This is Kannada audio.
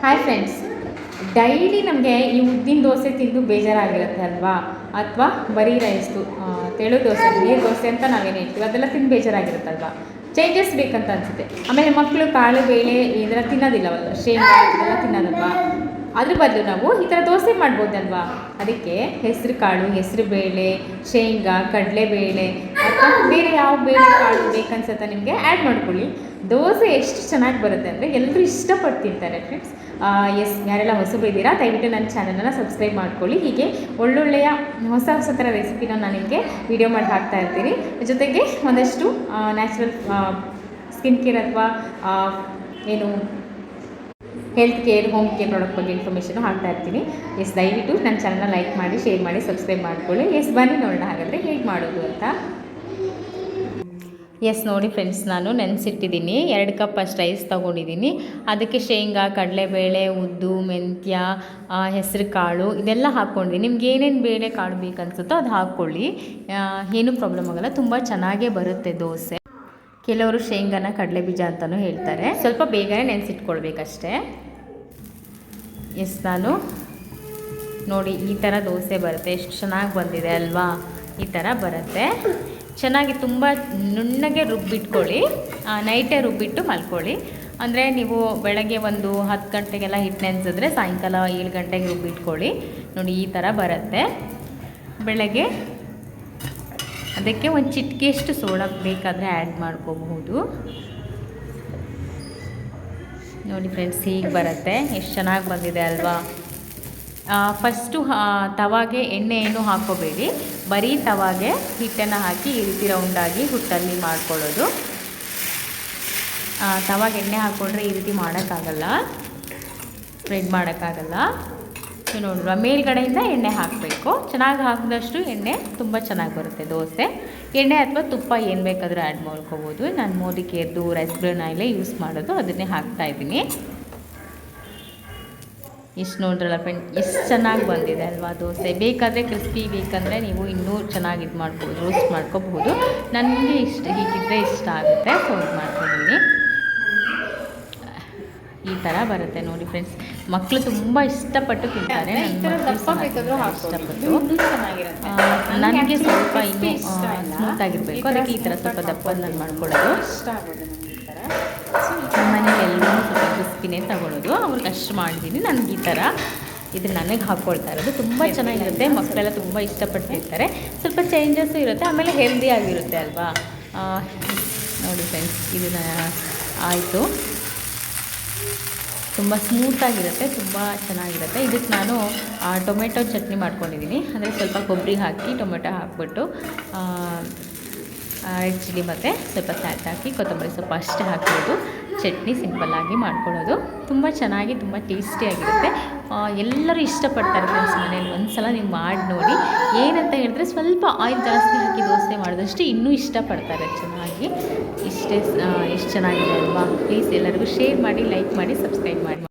ಹಾಯ್ ಫ್ರೆಂಡ್ಸ್, ಡೈಲಿ ನಮಗೆ ಈ ಉದ್ದಿನ ದೋಸೆ ತಿಂದು ಬೇಜಾರಾಗಿರುತ್ತೆ ಅಲ್ವಾ? ಅಥವಾ ಬರೀ ರೈಸ್ದು ತೆಳು ದೋಸೆ, ನೀರು ದೋಸೆ ಅಂತ ನಾವೇನು ಹೇಳ್ತೀವಿ, ಅದೆಲ್ಲ ತಿಂದು ಬೇಜಾರಾಗಿರುತ್ತಲ್ವಾ? ಚೇಂಜಸ್ ಬೇಕಂತ ಅನಿಸುತ್ತೆ. ಆಮೇಲೆ ಮಕ್ಕಳು ಕಾಳು ಬೇಳೆ ಇದೆಲ್ಲ ತಿನ್ನೋದಿಲ್ಲವಲ್ಲ, ಶೇಂಗಾ ಇದೆಲ್ಲ ತಿನ್ನೋದಲ್ವಾ? ಅದ್ರ ಬದಲು ನಾವು ಈ ಥರ ದೋಸೆ ಮಾಡ್ಬೋದಲ್ವಾ? ಅದಕ್ಕೆ ಹೆಸರು ಕಾಳು, ಹೆಸರು ಬೇಳೆ, ಶೇಂಗಾ, ಕಡಲೆಬೇಳೆ ಅಥವಾ ಬೇರೆ ಯಾವ ಬೇಳೆ ಕಾಳು ಬೇಕನ್ಸುತ್ತೆ ನಿಮಗೆ ಆ್ಯಡ್ ಮಾಡ್ಕೊಳ್ಳಿ. ದೋಸೆ ಎಷ್ಟು ಚೆನ್ನಾಗಿ ಬರುತ್ತೆ ಅಂದರೆ ಎಲ್ಲರೂ ಇಷ್ಟಪಟ್ಟು ತಿಂತಾರೆ ಫ್ರೆಂಡ್ಸ್. ಯಾರೆಲ್ಲ ಹೊಸಬರು ಇದ್ದೀರಾ ದಯವಿಟ್ಟು ನನ್ನ ಚಾನಲನ್ನು ಸಬ್ಸ್ಕ್ರೈಬ್ ಮಾಡ್ಕೊಳ್ಳಿ. ಹೀಗೆ ಒಳ್ಳೊಳ್ಳೆಯ ಹೊಸ ಹೊಸ ಥರ ರೆಸಿಪಿನ ನಾನು ನಿಮಗೆ ವಿಡಿಯೋ ಮಾಡಿ ಹಾಕ್ತಾ ಇರ್ತೀನಿ. ಜೊತೆಗೆ ಒಂದಷ್ಟು ನ್ಯಾಚುರಲ್ ಸ್ಕಿನ್ ಕೇರ್ ಅಥವಾ ಏನು health care, home care product ಬಗ್ಗೆ ಇನ್ಫಾರ್ಮೇಷನು ಹಾಕ್ತಾ ಇರ್ತೀನಿ. ದಯವಿಟ್ಟು ನನ್ನ ಚಾನಲ್ನ ಲೈಕ್ ಮಾಡಿ, ಶೇರ್ ಮಾಡಿ, ಸಬ್ಸ್ಕ್ರೈಬ್ ಮಾಡ್ಕೊಳ್ಳಿ. ಬನ್ನಿ ನೋಡೋಣ ಹಾಗಾದರೆ ಹೇಗೆ ಮಾಡೋದು ಅಂತ. ನೋಡಿ ಫ್ರೆಂಡ್ಸ್, ನಾನು ನೆನೆಸಿಟ್ಟಿದ್ದೀನಿ. 2 ಕಪ್ ಅಷ್ಟು ರೈಸ್ ತೊಗೊಂಡಿದ್ದೀನಿ. ಅದಕ್ಕೆ ಶೇಂಗಾ, ಕಡಲೆಬೇಳೆ, ಉದ್ದು, ಮೆಂತ್ಯ, ಹೆಸರು ಕಾಳು ಇದೆಲ್ಲ ಹಾಕ್ಕೊಂಡಿದ್ದೀನಿ. ನಿಮ್ಗೆ ಏನೇನು ಬೇಳೆ ಕಾಳು ಬೇಕನ್ಸುತ್ತೋ ಅದು ಹಾಕ್ಕೊಳ್ಳಿ, ಏನೂ ಪ್ರಾಬ್ಲಮ್ ಆಗೋಲ್ಲ, ತುಂಬ ಚೆನ್ನಾಗೇ ಬರುತ್ತೆ ದೋಸೆ. ಕೆಲವರು ಶೇಂಗಾನ ಕಡಲೆ ಬೀಜ ಅಂತಲೂ ಹೇಳ್ತಾರೆ. ಸ್ವಲ್ಪ ಬೇಗನೆ ನೆನೆಸಿಟ್ಕೊಳ್ಬೇಕಷ್ಟೇ. ನಾನು ನೋಡಿ ಈ ಥರ ದೋಸೆ ಬರುತ್ತೆ, ಎಷ್ಟು ಚೆನ್ನಾಗಿ ಬಂದಿದೆ ಅಲ್ವಾ? ಈ ಥರ ಬರುತ್ತೆ ಚೆನ್ನಾಗಿ. ತುಂಬ ನುಣ್ಣಗೆ ರುಬ್ಬಿಟ್ಕೊಳ್ಳಿ, ನೈಟೇ ರುಬ್ಬಿಟ್ಟು ಮಲ್ಕೊಳ್ಳಿ. ಅಂದರೆ ನೀವು ಬೆಳಗ್ಗೆ ಒಂದು 10 ಗಂಟೆಗೆಲ್ಲ ಹಿಟ್ಟು ನೆನೆಸಿದ್ರೆ ಸಾಯಂಕಾಲ 7 ಗಂಟೆಗೆ ರುಬ್ಬಿಟ್ಕೊಳ್ಳಿ. ನೋಡಿ ಈ ಥರ ಬರುತ್ತೆ. ಬೆಳಗ್ಗೆ ಅದಕ್ಕೆ ಒಂದು ಚಿಟಿಕೆಯಷ್ಟು ಸೋಡಾ ಬೇಕಾದರೆ ಆ್ಯಡ್ ಮಾಡ್ಕೋಬಹುದು. ನೋಡಿ ಫ್ರೆಂಡ್ಸ್, ಹೀಗೆ ಬರುತ್ತೆ, ಎಷ್ಟು ಚೆನ್ನಾಗಿ ಬಂದಿದೆ ಅಲ್ವಾ? ಫಸ್ಟು ತವಾಗೆ ಎಣ್ಣೆ ಏನು ಹಾಕ್ಕೋಬೇಡಿ, ಬರೀ ತವಾಗೆ ಹಿಟ್ಟನ್ನು ಹಾಕಿ ಈ ರೀತಿ ರೌಂಡಾಗಿ ಹುಟ್ಟಲ್ಲಿ ಮಾಡ್ಕೊಳ್ಳೋದು. ತವಾಗೆ ಎಣ್ಣೆ ಹಾಕ್ಕೊಂಡ್ರೆ ಈ ರೀತಿ ಮಾಡೋಕ್ಕಾಗಲ್ಲ, ಸ್ಪ್ರೆಡ್ ಮಾಡೋಕ್ಕಾಗಲ್ಲ. ನೋಡಿಲ್ವಾ, ಮೇಲ್ಗಡೆಯಿಂದ ಎಣ್ಣೆ ಹಾಕಬೇಕು. ಚೆನ್ನಾಗಿ ಹಾಕಿದಷ್ಟು ಎಣ್ಣೆ ತುಂಬ ಚೆನ್ನಾಗಿ ಬರುತ್ತೆ ದೋಸೆ. ಎಣ್ಣೆ ಅಥವಾ ತುಪ್ಪ ಏನು ಬೇಕಾದರೂ ಆ್ಯಡ್ ಮಾಡ್ಕೋಬೋದು. ನಾನು ಮೋದಿಕೇರ್ದು ರೈಸ್ಬ್ರನ್ ಆಯಿಲೇ ಯೂಸ್ ಮಾಡೋದು, ಅದನ್ನೇ ಹಾಕ್ತಾಯಿದ್ದೀನಿ. ಇಷ್ಟು ನೋಡ್ರಲ್ಲ ಫ್ರೆಂಡ್, ಎಷ್ಟು ಚೆನ್ನಾಗಿ ಬಂದಿದೆ ಅಲ್ವಾ ದೋಸೆ? ಬೇಕಾದರೆ ಕ್ರಿಸ್ಪಿ ಬೇಕಂದರೆ ನೀವು ಇನ್ನೂ ಚೆನ್ನಾಗಿ ಇದು ಮಾಡ್ಬೋದು, ರೋಸ್ಟ್ ಮಾಡ್ಕೋಬಹುದು. ನನಗೆ ಹೀಗಿದ್ದರೆ ಇಷ್ಟ ಆಗುತ್ತೆ, ಸೊ ಇದು ಮಾಡ್ಕೊಂಡಿದ್ದೀನಿ. ಈ ಥರ ಬರುತ್ತೆ ನೋಡಿ ಫ್ರೆಂಡ್ಸ್. ಮಕ್ಕಳು ತುಂಬ ಇಷ್ಟಪಟ್ಟು ತಿಂತಾರೆ. ಇಷ್ಟಪಟ್ಟು ನನಗೆ ಸ್ವಲ್ಪ ಇನ್ನೂ ಸ್ಮೂತಾಗಿರಬೇಕು, ಅದಕ್ಕೆ ಈ ಥರ ಸ್ವಲ್ಪ ದಪ್ಪ ನಾನು ಮಾಡ್ಕೊಳ್ಳೋದು. ನಮ್ಮ ಮನೇಲಿ ಎಲ್ಲರೂ ಸ್ವಲ್ಪ ಕ್ರಿಸ್ಪಿನೇ ತಗೊಳ್ಳೋದು, ಅವ್ರಿಗೆ ಅಷ್ಟು ಮಾಡಿದ್ದೀನಿ. ನನಗೆ ಈ ಥರ ಇದು ನನಗೆ ಹಾಕ್ಕೊಳ್ತಾ ಇರೋದು ತುಂಬ ಚೆನ್ನಾಗಿರುತ್ತೆ. ಮಕ್ಕಳೆಲ್ಲ ತುಂಬ ಇಷ್ಟಪಟ್ಟು ತಿಂತಾರೆ. ಸ್ವಲ್ಪ ಚೇಂಜಸ್ಸು ಇರುತ್ತೆ, ಆಮೇಲೆ ಹೆಲ್ದಿ ಆಗಿರುತ್ತೆ ಅಲ್ವಾ? ನೋಡಿ ಫ್ರೆಂಡ್ಸ್, ಇದು ಆಯಿತು. ತುಂಬ ಸ್ಮೂತಾಗಿರುತ್ತೆ, ತುಂಬ ಚೆನ್ನಾಗಿರುತ್ತೆ. ಇದಕ್ಕೆ ನಾನು ಟೊಮೆಟೊ ಚಟ್ನಿ ಮಾಡ್ಕೊಂಡಿದ್ದೀನಿ. ಅಂದರೆ ಸ್ವಲ್ಪ ಕೊಬ್ಬರಿ ಹಾಕಿ ಟೊಮೆಟೊ ಹಾಕ್ಬಿಟ್ಟು ರೆಡ್ ಚಿಲ್ಲಿ ಮತ್ತು ಸ್ವಲ್ಪ ಸ್ಯಾಟ್ ಹಾಕಿ ಕೊತ್ತಂಬರಿ ಸೊಪ್ಪು ಅಷ್ಟೇ ಹಾಕೋದು. ಚಟ್ನಿ ಸಿಂಪಲ್ಲಾಗಿ ಮಾಡ್ಕೊಳ್ಳೋದು. ತುಂಬ ಚೆನ್ನಾಗಿ, ತುಂಬ ಟೇಸ್ಟಿಯಾಗಿರುತ್ತೆ. ಎಲ್ಲರೂ ಇಷ್ಟಪಡ್ತಾರೆ ಫ್ರೆಂಡ್ಸ್ ಮನೇಲಿ. ಒಂದು ಸಲ ನೀವು ಮಾಡಿ ನೋಡಿ. ಏನಂತ ಹೇಳಿದ್ರೆ ಸ್ವಲ್ಪ ಆಯಿಲ್ ಜಾಸ್ತಿ ಹಾಕಿ ದೋಸೆ ಮಾಡಿದಷ್ಟು ಇನ್ನೂ ಇಷ್ಟಪಡ್ತಾರೆ ಚೆನ್ನಾಗಿ. ಎಷ್ಟು ಚೆನ್ನಾಗಿದೆ ಅಲ್ವಾ? ಪ್ಲೀಸ್ ಎಲ್ಲರಿಗೂ ಶೇರ್ ಮಾಡಿ, ಲೈಕ್ ಮಾಡಿ, ಸಬ್ಸ್ಕ್ರೈಬ್ ಮಾಡಿ.